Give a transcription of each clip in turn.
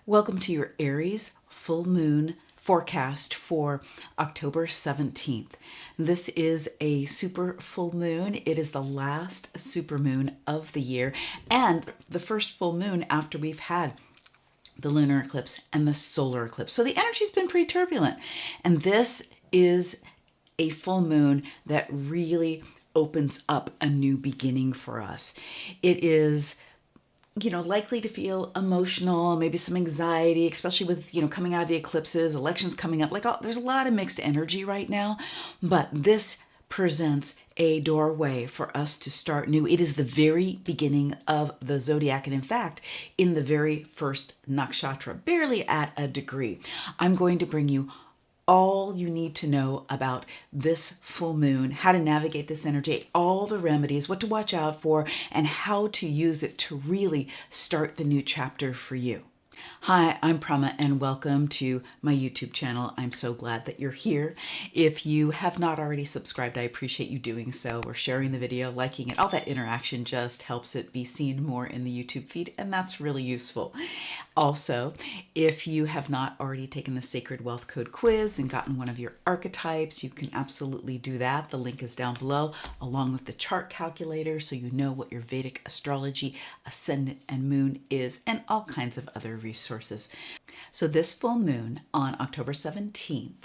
Welcome to your Aries Full Moon forecast for October 17th. This is a super full moon. It is the last super moon of the year and the first full moon after we've had the lunar eclipse and the solar eclipse. So the energy's been pretty turbulent. And this is a full moon that really opens up a new beginning for us. It is likely to feel emotional, maybe some anxiety, especially with, coming out of the eclipses, elections coming up. There's a lot of mixed energy right now, but this presents a doorway for us to start new. It is the very beginning of the zodiac, and in fact, in the very first nakshatra, barely at a degree. I'm going to bring you all you need to know about this full moon, how to navigate this energy, all the remedies, what to watch out for, and how to use it to really start the new chapter for you. Hi, I'm Prema and welcome to my YouTube channel. I'm so glad that you're here. If you have not already subscribed, I appreciate you doing so, or sharing the video, liking it. All that interaction just helps it be seen more in the YouTube feed, and that's really useful. Also, if you have not already taken the Sacred Wealth Code quiz and gotten one of your archetypes, you can absolutely do that. The link is down below, along with the chart calculator, so you know what your Vedic Astrology, Ascendant, and Moon is, and all kinds of other resources. So this full moon on October 17th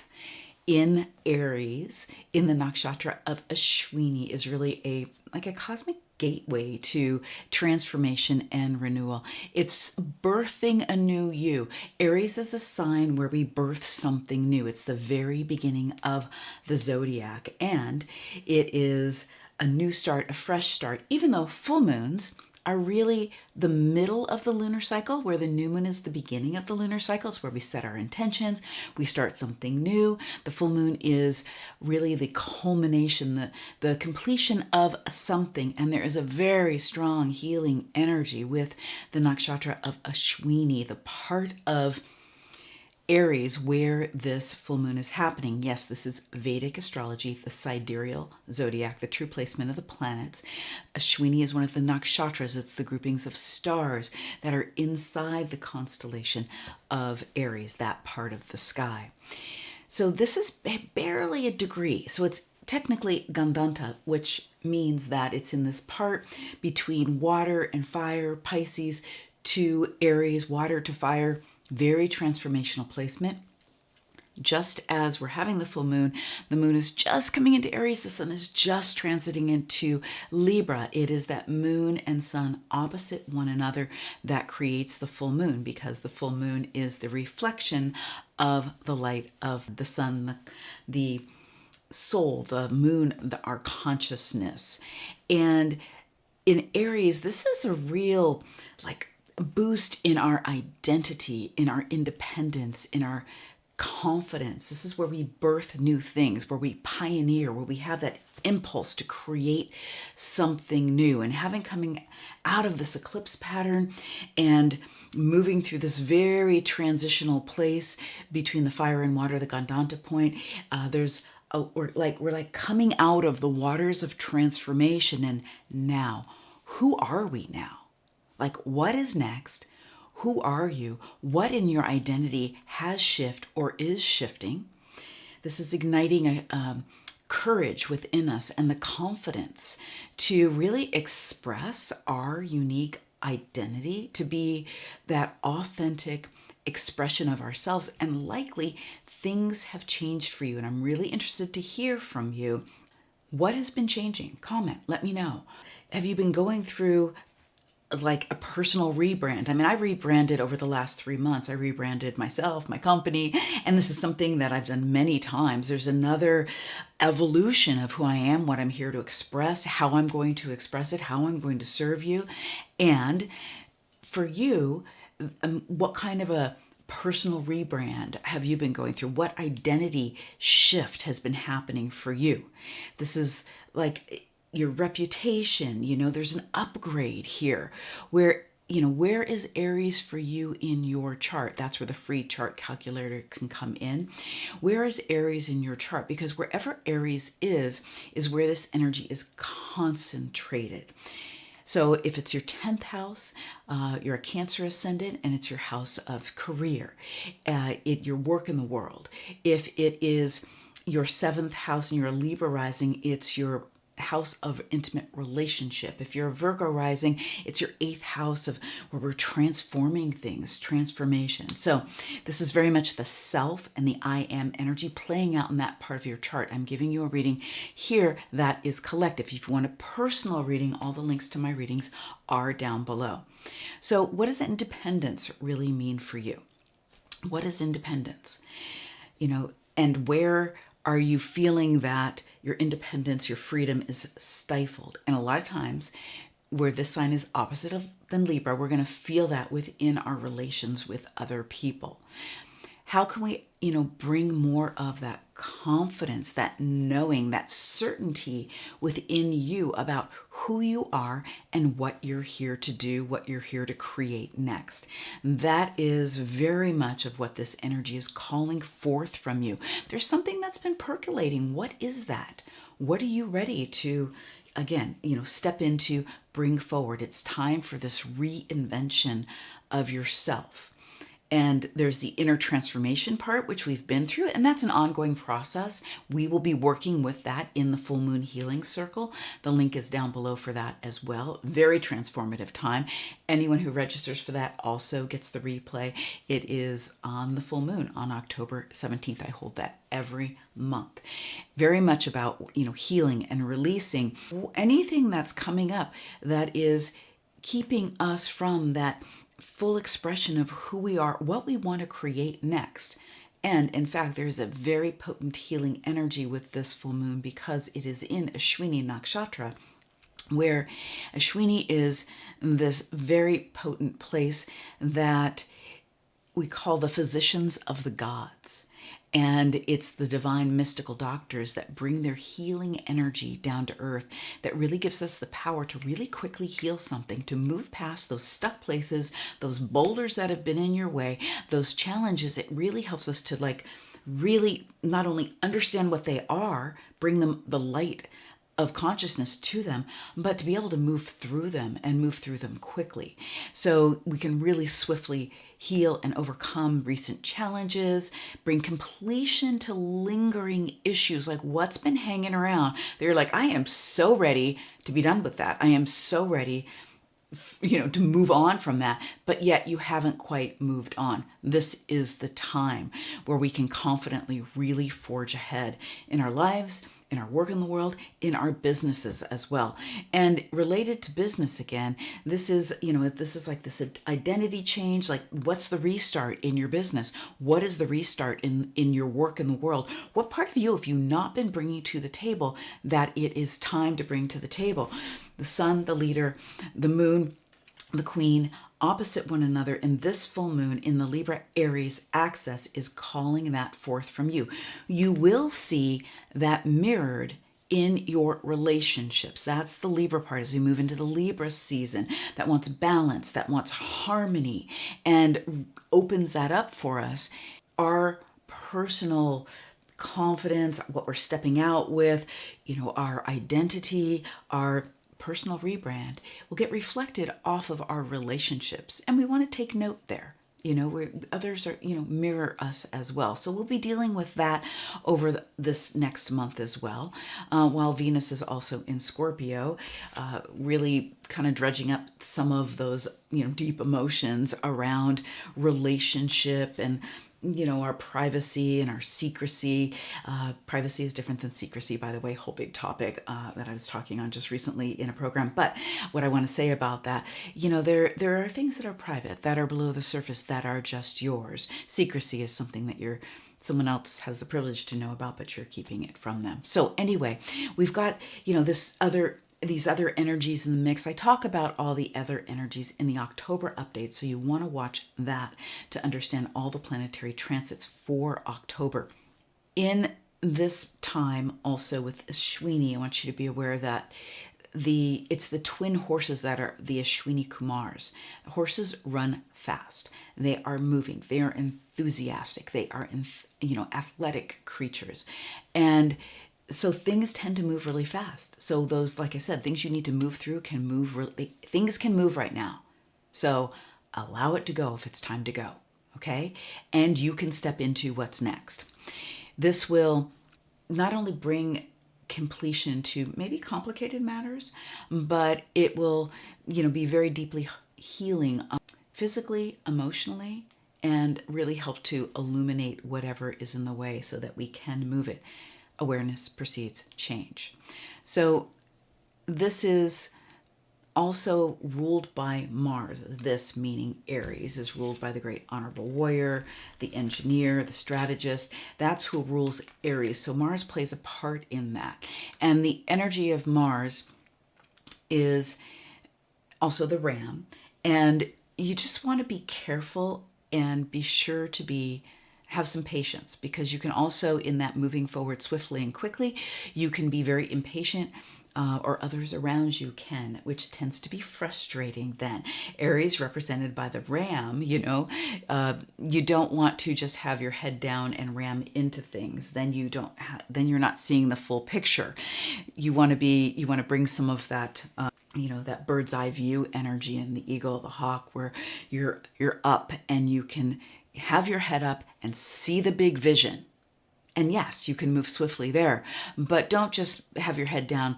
in Aries, in the nakshatra of Ashwini, is really a cosmic gateway to transformation and renewal. It's birthing a new you. Aries is a sign where we birth something new. It's the very beginning of the zodiac, and it is a new start, a fresh start, even though full moons are really the middle of the lunar cycle, where the new moon is the beginning of the lunar cycle. It's where we set our intentions, we start something new. The full moon is really the culmination, the completion of something, and there is a very strong healing energy with the nakshatra of Ashwini, the part of Aries where this full moon is happening. Yes, this is Vedic astrology, the sidereal zodiac, the true placement of the planets. Ashwini is one of the nakshatras. It's the groupings of stars that are inside the constellation of Aries, that part of the sky. So this is barely a degree. So it's technically Gandanta, which means that it's in this part between water and fire, Pisces to Aries, water to fire. Very transformational placement. Just as we're having the full moon, the moon is just coming into Aries, the sun is just transiting into Libra. It is that moon and sun opposite one another that creates the full moon, because the full moon is the reflection of the light of the sun, the soul, the moon, our consciousness. And in Aries, this is a real boost in our identity, in our independence, in our confidence. This is where we birth new things, where we pioneer, where we have that impulse to create something new. And having coming out of this eclipse pattern and moving through this very transitional place between the fire and water, the Gandanta point, we're coming out of the waters of transformation. And now, who are we now? What is next? Who are you? What in your identity has shifted or is shifting? This is igniting a courage within us and the confidence to really express our unique identity, to be that authentic expression of ourselves. And likely things have changed for you. And I'm really interested to hear from you. What has been changing? Comment, let me know. Have you been going through a personal rebrand? I mean, I rebranded over the last 3 months. I rebranded myself, my company, and this is something that I've done many times. There's another evolution of who I am, what I'm here to express, how I'm going to express it, how I'm going to serve you. And for you, what kind of a personal rebrand have you been going through? What identity shift has been happening for you? This is your reputation, there's an upgrade here where, where is Aries for you in your chart? That's where the free chart calculator can come in. Where is Aries in your chart? Because wherever Aries is where this energy is concentrated. So if it's your 10th house, you're a Cancer ascendant and it's your house of career, your work in the world. If it is your 7th house and you're a Libra rising, it's your house of intimate relationship. If you're a Virgo rising, it's your 8th house of where we're transforming things, transformation. So this is very much the self and the I am energy playing out in that part of your chart. I'm giving you a reading here that is collective. If you want a personal reading, all the links to my readings are down below. So what does independence really mean for you? What is independence? And where are you feeling that your independence, your freedom is stifled? And a lot of times where this sign is opposite than Libra, we're going to feel that within our relations with other people. How can we, bring more of that confidence, that knowing, that certainty within you about who you are and what you're here to do, what you're here to create next? That is very much of what this energy is calling forth from you. There's something that's been percolating. What is that? What are you ready to, again, step into, bring forward? It's time for this reinvention of yourself. And there's the inner transformation part, which we've been through, and that's an ongoing process. We will be working with that in the Full Moon Healing Circle. The link is down below for that as well. Very transformative time. Anyone who registers for that also gets the replay. It is on the full moon on October 17th. I hold that every month. Very much about, healing and releasing anything that's coming up that is keeping us from that full expression of who we are, what we want to create next. And in fact, there's a very potent healing energy with this full moon because it is in Ashwini nakshatra, where Ashwini is this very potent place that we call the physicians of the gods. And it's the divine mystical doctors that bring their healing energy down to earth that really gives us the power to really quickly heal something, to move past those stuck places, those boulders that have been in your way, those challenges. It really helps us to really not only understand what they are, bring them the light of consciousness to them, but to be able to move through them and move through them quickly. So we can really swiftly heal and overcome recent challenges, bring completion to lingering issues like what's been hanging around. They're like, I am so ready to be done with that. I am so ready to move on from that, but yet you haven't quite moved on. This is the time where we can confidently really forge ahead in our lives, in our work in the world, in our businesses as well. And related to business again, this is like this identity change, like what's the restart in your business? What is the restart in your work in the world? What part of you have you not been bringing to the table that it is time to bring to the table? The sun, the leader, the moon, the queen, opposite one another in this full moon in the Libra Aries axis is calling that forth from you. You will see that mirrored in your relationships. That's the Libra part as we move into the Libra season that wants balance, that wants harmony, and opens that up for us. Our personal confidence, what we're stepping out with, our identity, our personal rebrand will get reflected off of our relationships. And we want to take note there. Where others are, mirror us as well. So we'll be dealing with that over this next month as well. While Venus is also in Scorpio, really kind of dredging up some of those, deep emotions around relationship and our privacy and our secrecy. Privacy is different than secrecy, by the way, whole big topic that I was talking on just recently in a program. But what I want to say about that, there are things that are private, that are below the surface, that are just yours. Secrecy is something that someone else has the privilege to know about, but you're keeping it from them. So anyway, we've got, these other energies in the mix. I talk about all the other energies in the October update, so you want to watch that to understand all the planetary transits for October. In this time also with Ashwini, I want you to be aware that it's the twin horses that are the Ashwini Kumars. Horses run fast. They are moving. They are enthusiastic. They are, athletic creatures. And So things tend to move really fast. So those, like I said, things you need to move through can move really, things can move right now. So allow it to go if it's time to go, okay? And you can step into what's next. This will not only bring completion to maybe complicated matters, but it will, be very deeply healing physically, emotionally, and really help to illuminate whatever is in the way so that we can move it. Awareness precedes change. So this is also ruled by Mars. This, meaning Aries, is ruled by the great honorable warrior, the engineer, the strategist. That's who rules Aries. So Mars plays a part in that. And the energy of Mars is also the ram. And you just want to be careful and be sure to have some patience, because you can also, in that moving forward swiftly and quickly, you can be very impatient, or others around you can, which tends to be frustrating then. Aries, represented by the ram, you don't want to just have your head down and ram into things. Then then you're not seeing the full picture. You want to bring some of that that bird's eye view energy in the eagle, the hawk, where you're up and you can have your head up and see the big vision. And yes, you can move swiftly there, but don't just have your head down,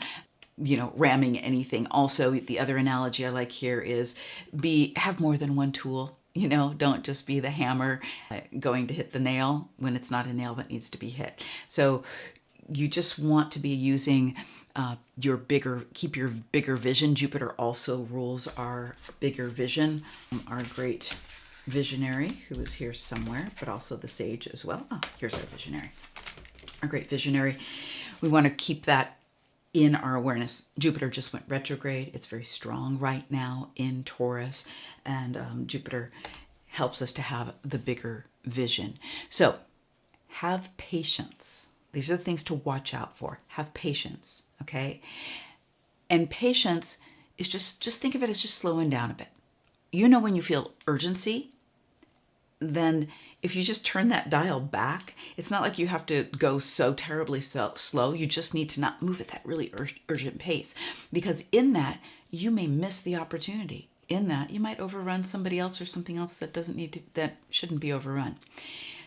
ramming anything. Also, the other analogy I like here is have more than one tool. Don't just be the hammer going to hit the nail when it's not a nail that needs to be hit. So you just want to be using keep your bigger vision. Jupiter also rules our bigger vision, our great visionary, who is here somewhere, but also the sage as well. Here's our visionary, our great visionary. We want to keep that in our awareness. Jupiter just went retrograde. It's very strong right now in Taurus, and Jupiter helps us to have the bigger vision. So have patience. These are the things to watch out for. Have patience, okay? And patience is just think of it as just slowing down a bit. When you feel urgency, then if you just turn that dial back, it's not like you have to go so terribly slow. You just need to not move at that really urgent pace, because in that, you may miss the opportunity. In that, you might overrun somebody else or something else that shouldn't be overrun.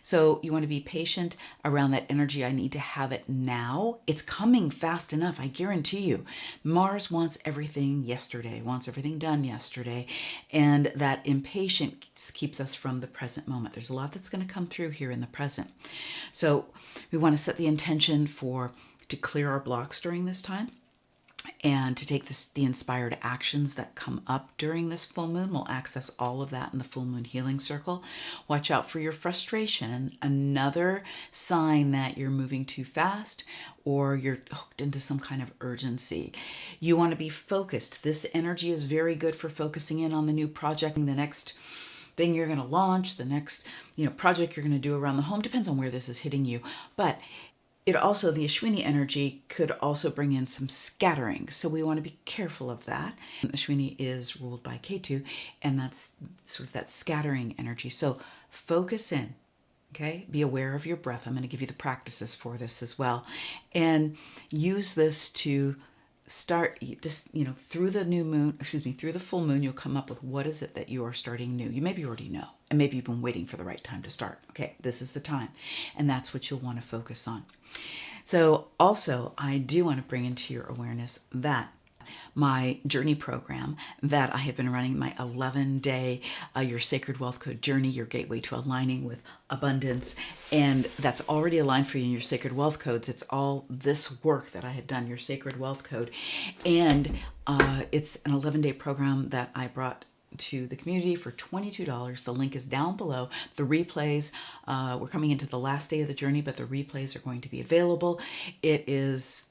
So you want to be patient around that energy. I need to have it now. It's coming fast enough, I guarantee you. Mars wants everything yesterday, wants everything done yesterday. And that impatience keeps us from the present moment. There's a lot that's going to come through here in the present. So we want to set the intention to clear our blocks during this time, and to take the inspired actions that come up during this full moon. We'll access all of that in the full moon healing circle. Watch out for your frustration. Another sign that you're moving too fast or you're hooked into some kind of urgency. You want to be focused. This energy is very good for focusing in on the new project, the next thing you're going to launch, the next project you're going to do around the home. Depends on where this is hitting you. But the Ashwini energy could also bring in some scattering. So we want to be careful of that. Ashwini is ruled by Ketu, and that's sort of that scattering energy. So focus in, okay? Be aware of your breath. I'm going to give you the practices for this as well. And use this to start just, through the full moon, you'll come up with what is it that you are starting new. You maybe already know, and maybe you've been waiting for the right time to start. Okay, this is the time. And that's what you'll want to focus on. So also, I do want to bring into your awareness that my journey program that I have been running, my 11-day Your Sacred Wealth Code Journey, your gateway to aligning with abundance, and that's already aligned for you in your Sacred Wealth Codes. It's all this work that I have done, your Sacred Wealth Code, and it's an 11-day program that I brought to the community for $22. The link is down below. The replays, we're coming into the last day of the journey, but the replays are going to be available. It's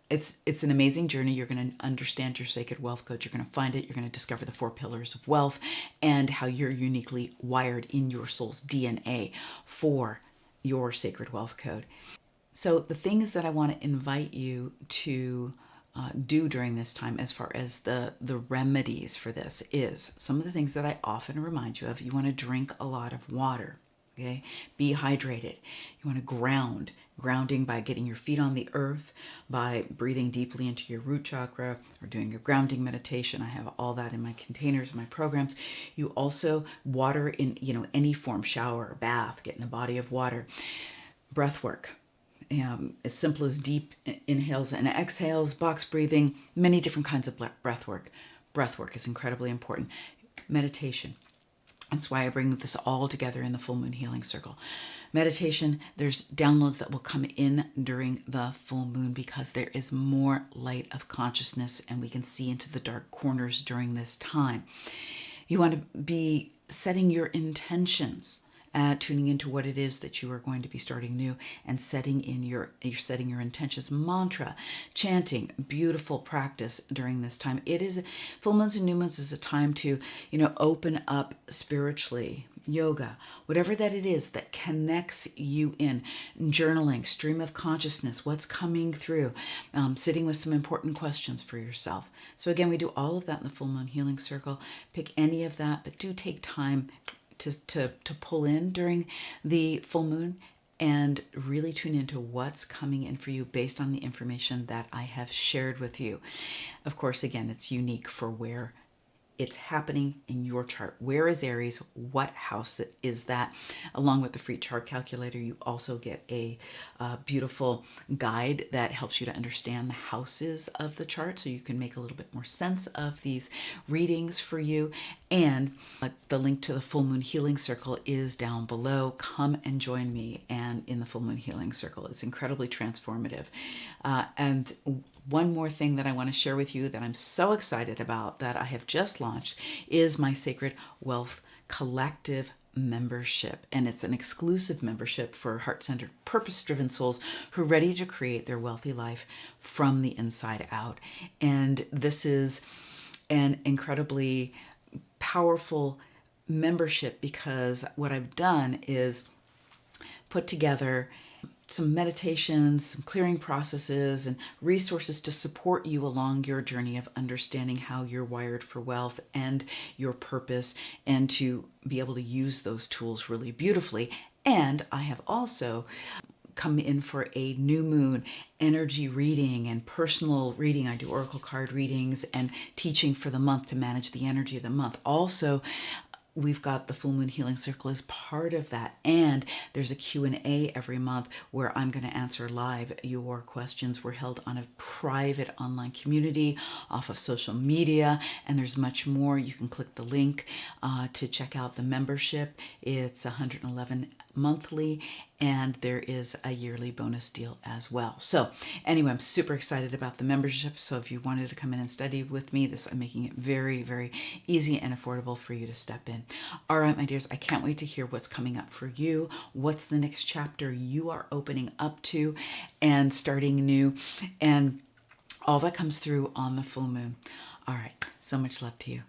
an amazing journey. You're going to understand your Sacred Wealth Code. You're going to find it. You're going to discover the 4 pillars of wealth and how you're uniquely wired in your soul's DNA for your Sacred Wealth Code. So the things that I want to invite you to do during this time, as far as the remedies for this, is some of the things that I often remind you of. You want to drink a lot of water. Okay, be hydrated. You want to ground. grounding by getting your feet on the earth, by breathing deeply into your root chakra, or doing your grounding meditation. I have all that in my containers, my programs. You also water in, any form, shower, bath, get in a body of water. Breath work. As simple as deep inhales and exhales, box breathing, many different kinds of breath work. Breath work is incredibly important. Meditation. That's why I bring this all together in the Full Moon Healing Circle. Meditation, there's downloads that will come in during the full moon because there is more light of consciousness and we can see into the dark corners during this time. You want to be setting your intentions, tuning into what it is that you are going to be starting new, and setting your intentions. Mantra, chanting, beautiful practice during this time. It is full moons and new moons is a time to, open up spiritually. Yoga, whatever that it is that connects you in. Journaling, stream of consciousness, what's coming through, sitting with some important questions for yourself. So again, we do all of that in the Full Moon Healing Circle. Pick any of that, but do take time to pull in during the full moon and really tune into what's coming in for you based on the information that I have shared with you. Of course, again, it's unique for where it's happening in your chart. Where is Aries? What house is that? Along with the free chart calculator, you also get a beautiful guide that helps you to understand the houses of the chart so you can make a little bit more sense of these readings for you. And the link to the Full Moon Healing Circle is down below. Come and join me and in the Full Moon Healing Circle. It's incredibly transformative. And one more thing that I want to share with you that I'm so excited about that I have just launched is my Sacred Wealth Collective membership. And it's an exclusive membership for heart-centered, purpose-driven souls who are ready to create their wealthy life from the inside out. And this is an incredibly powerful membership because what I've done is put together some meditations, some clearing processes, and resources to support you along your journey of understanding how you're wired for wealth and your purpose, and to be able to use those tools really beautifully. And I have also come in for a new moon energy reading and personal reading. I do oracle card readings and teaching for the month to manage the energy of the month. Also, we've got the Full Moon Healing Circle as part of that. And there's a Q&A every month where I'm going to answer live your questions. We're held on a private online community off of social media. And there's much more. You can click the link to check out the membership. It's $111 monthly. And there is a yearly bonus deal as well. So anyway, I'm super excited about the membership. So if you wanted to come in and study with me, I'm making it very, very easy and affordable for you to step in. All right, my dears, I can't wait to hear what's coming up for you. What's the next chapter you are opening up to and starting new, and all that comes through on the full moon. All right, so much love to you.